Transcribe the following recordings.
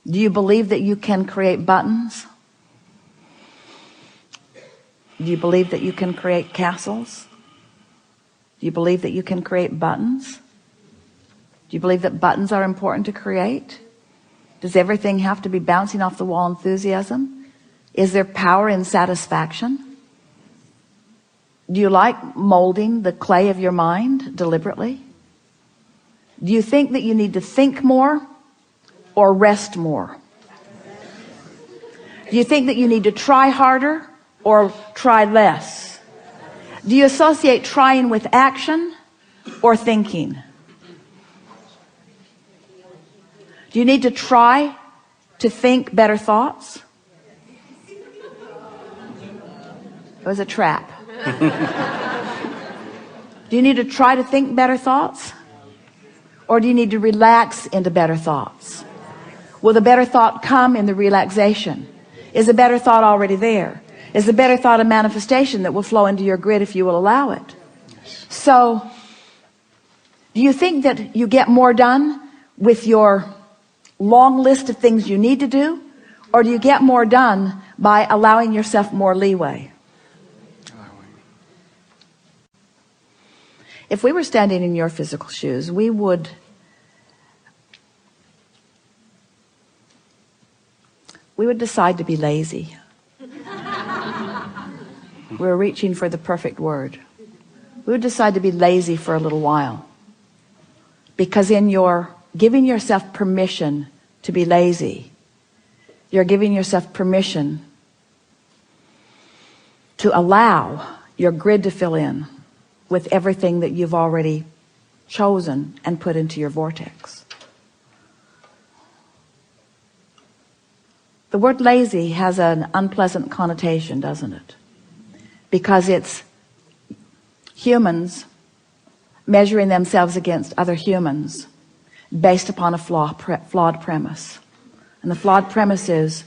Do you believe that you can create buttons? Do you believe that you can create castles? Do you believe that you can create buttons? Do you believe that buttons are important to create? Does everything have to be bouncing off the wall enthusiasm? Is there power in satisfaction? Do you like molding the clay of your mind deliberately? Do you think that you need to think more or rest more? Do you think that you need to try harder or try less? Do you associate trying with action or thinking? Do you need to try to think better thoughts? It was a trap. Do you need to try to think better thoughts? Or do you need to relax into better thoughts? Will the better thought come in the relaxation? Is the better thought already there? Is the better thought a manifestation that will flow into your grid if you will allow it? So, do you think that you get more done with your long list of things you need to do? Or do you get more done by allowing yourself more leeway? If we were standing in your physical shoes, we would decide to be lazy. We're reaching for the perfect word. We would decide to be lazy for a little while. Because in your giving yourself permission to be lazy, you're giving yourself permission to allow your grid to fill in with everything that you've already chosen and put into your vortex. The word lazy has an unpleasant connotation, doesn't it? Because it's humans measuring themselves against other humans based upon a flawed premise. And the flawed premise is,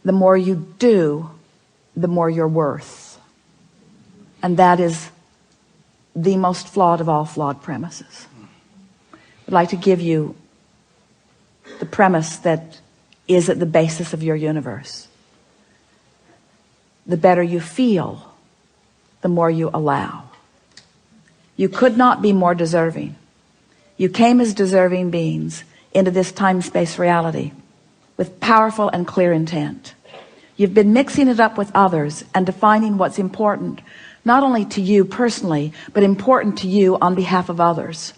the more you do, the more you're worth. And that is the most flawed of all flawed premises. I'd like to give you the premise that is at the basis of your universe. The better you feel, the more you allow. You could not be more deserving. You came as deserving beings into this time-space reality with powerful and clear intent. You've been mixing it up with others and defining what's important, not only to you personally, but important to you on behalf of others.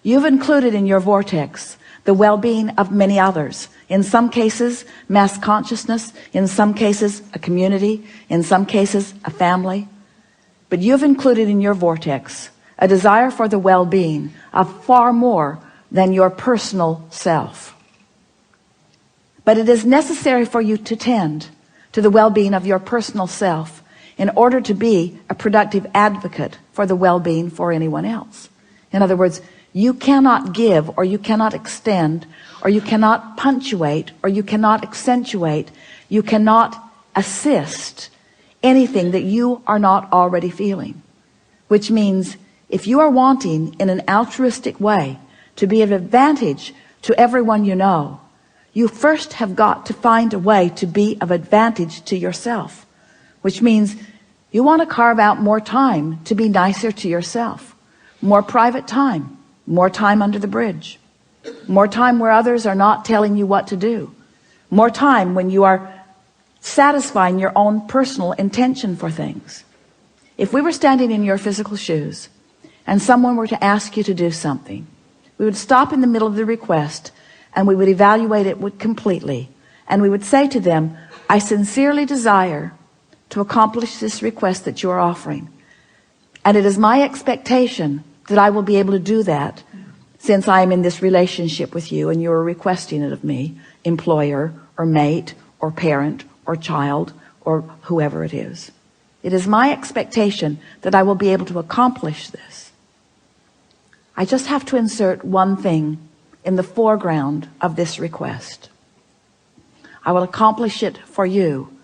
You've included in your vortex the well-being of many others. In some cases, mass consciousness. In some cases, a community. In some cases, a family. But you've included in your vortex a desire for the well-being of far more than your personal self. But it is necessary for you to tend to the well-being of your personal self in order to be a productive advocate for the well-being for anyone else. In other words, you cannot give, or you cannot extend, or you cannot punctuate, or you cannot accentuate, you cannot assist anything that you are not already feeling. Which means, if you are wanting in an altruistic way to be of advantage to everyone you know, you first have got to find a way to be of advantage to yourself. Which means you want to carve out more time to be nicer to yourself. More private time. More time under the bridge. More time where others are not telling you what to do. More time when you are satisfying your own personal intention for things. If we were standing in your physical shoes and someone were to ask you to do something, we would stop in the middle of the request and we would evaluate it completely. And we would say to them, I sincerely desire to accomplish this request that you are offering. And it is my expectation that I will be able to do that since I am in this relationship with you and you are requesting it of me, employer or mate or parent or child or whoever it is. It is my expectation that I will be able to accomplish this. I just have to insert one thing in the foreground of this request. I will accomplish it for you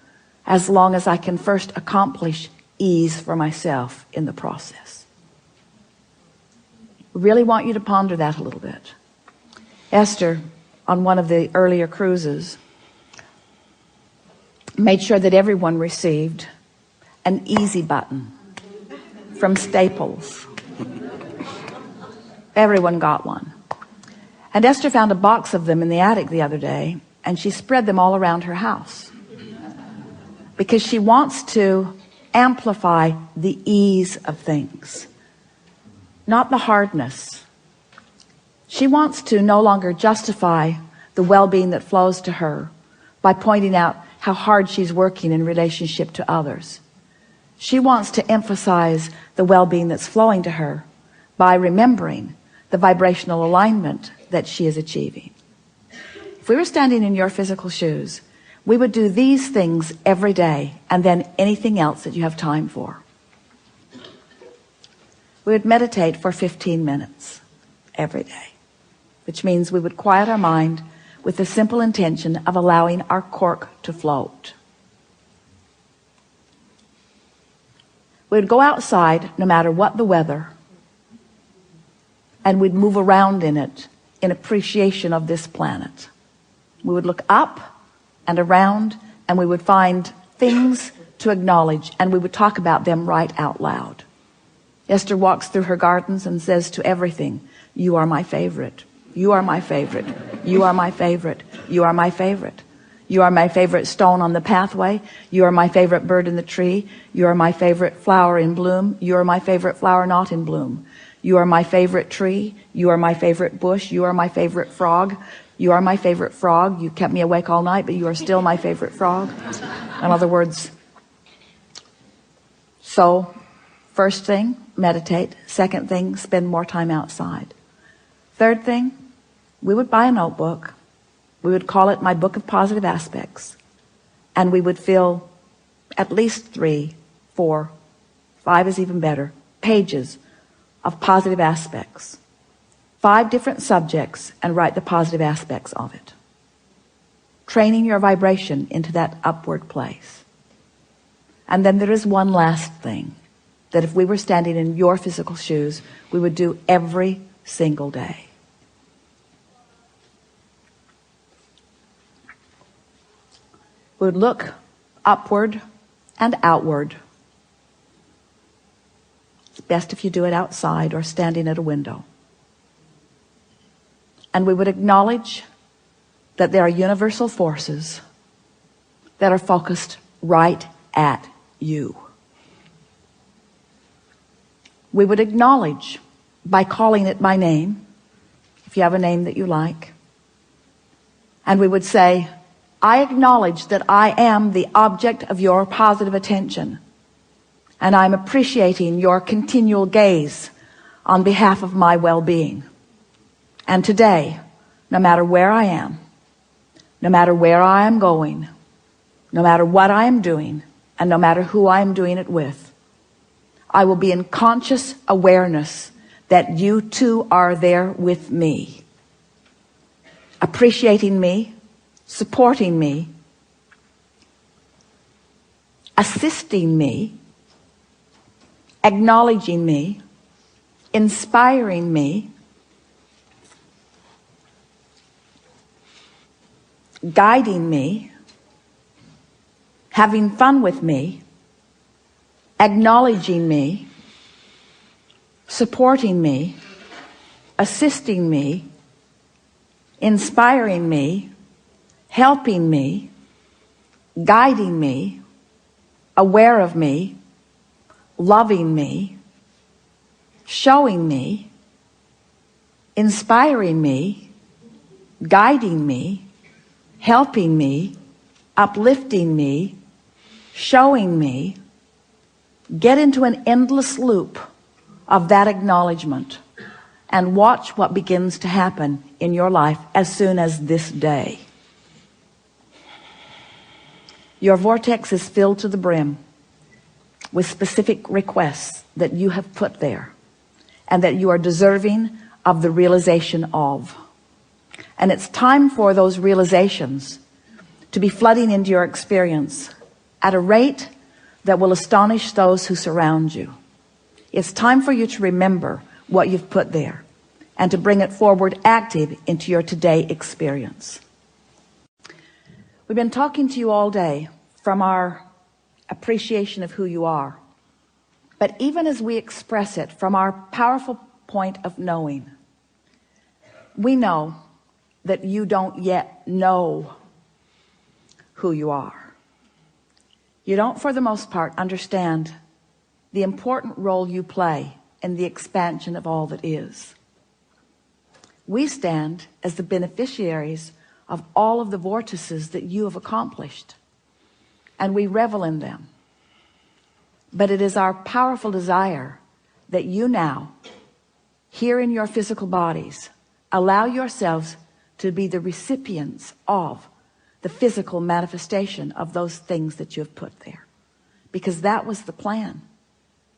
as long as I can first accomplish ease for myself in the process. I really want you to ponder that a little bit. Esther, on one of the earlier cruises, made sure that everyone received an easy button from Staples. Everyone got one. And Esther found a box of them in the attic the other day, and she spread them all around her house because she wants to amplify the ease of things, not the hardness. She wants to no longer justify the well-being that flows to her by pointing out how hard she's working in relationship to others. She wants to emphasize the well-being that's flowing to her by remembering the vibrational alignment that she is achieving. If we were standing in your physical shoes, we would do these things every day, and then anything else that you have time for. We would meditate for 15 minutes every day, which means we would quiet our mind with the simple intention of allowing our cork to float. We would go outside no matter what the weather, and we'd move around in it in appreciation of this planet. We would look up and around, and we would find things to acknowledge, and we would talk about them right out loud. Esther walks through her gardens and says to everything, "You are my favorite. You are my favorite. You are my favorite. You are my favorite. You are my favorite stone on the pathway. You are my favorite bird in the tree. You are my favorite flower in bloom. You are my favorite flower not in bloom. You are my favorite tree. You are my favorite bush. You are my favorite frog. You are my favorite frog. You kept me awake all night, but you are still my favorite frog." In other words, so first thing, meditate. Second thing, spend more time outside. Third thing, we would buy a notebook. We would call it My Book of Positive Aspects. And we would fill at least 3, 4, 5 is even better, pages of positive aspects. 5 different subjects, and write the positive aspects of it. Training your vibration into that upward place. And then there is one last thing that if we were standing in your physical shoes, we would do every single day. We would look upward and outward. It's best if you do it outside or standing at a window. And we would acknowledge that there are universal forces that are focused right at you. We would acknowledge by calling it by name, if you have a name that you like. And we would say, "I acknowledge that I am the object of your positive attention, and I'm appreciating your continual gaze on behalf of my well-being. And today, no matter where I am, no matter where I am going, no matter what I am doing, and no matter who I am doing it with, I will be in conscious awareness that you too are there with me, appreciating me, supporting me, assisting me, acknowledging me, inspiring me, guiding me, having fun with me, acknowledging me, supporting me, assisting me, inspiring me, helping me, guiding me, aware of me, loving me, showing me, inspiring me, guiding me, helping me, uplifting me, showing me." Get into an endless loop of that acknowledgement and watch what begins to happen in your life as soon as this day. Your vortex is filled to the brim with specific requests that you have put there and that you are deserving of the realization of. And it's time for those realizations to be flooding into your experience at a rate that will astonish those who surround you. It's time for you to remember what you've put there. and to bring it forward active into your today experience. We've been talking to you all day from our appreciation of who you are. But even as we express it from our powerful point of knowing, we know that you don't yet know who you are. You don't, for the most part, understand the important role you play in the expansion of all that is. We stand as the beneficiaries of all of the vortices that you have accomplished, and we revel in them. But it is our powerful desire that you now, here in your physical bodies, allow yourselves to be the recipients of the physical manifestation of those things that you have put there. Because that was the plan.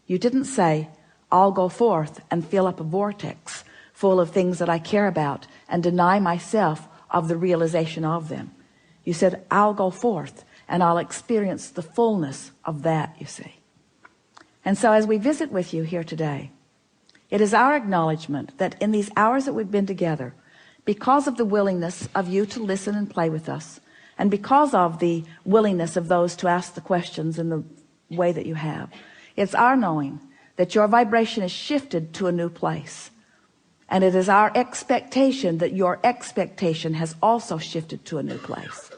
You didn't say, I'll go forth and fill up a vortex full of things that I care about and deny myself of the realization of them. You said, I'll go forth and I'll experience the fullness of that, you see. And so as we visit with you here today, it is our acknowledgement that in these hours that we've been together, because of the willingness of you to listen and play with us, and because of the willingness of those to ask the questions in the way that you have, it's our knowing that your vibration is shifted to a new place. And it is our expectation that your expectation has also shifted to a new place.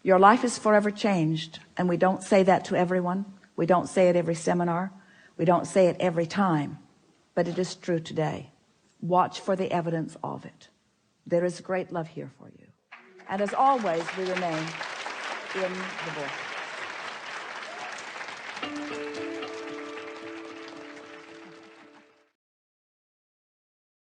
Your life is forever changed, and we don't say that to everyone. We don't say it every seminar. We don't say it every time, but it is true today. Watch for the evidence of it. There is great love here for you. And as always, we remain in the vortex.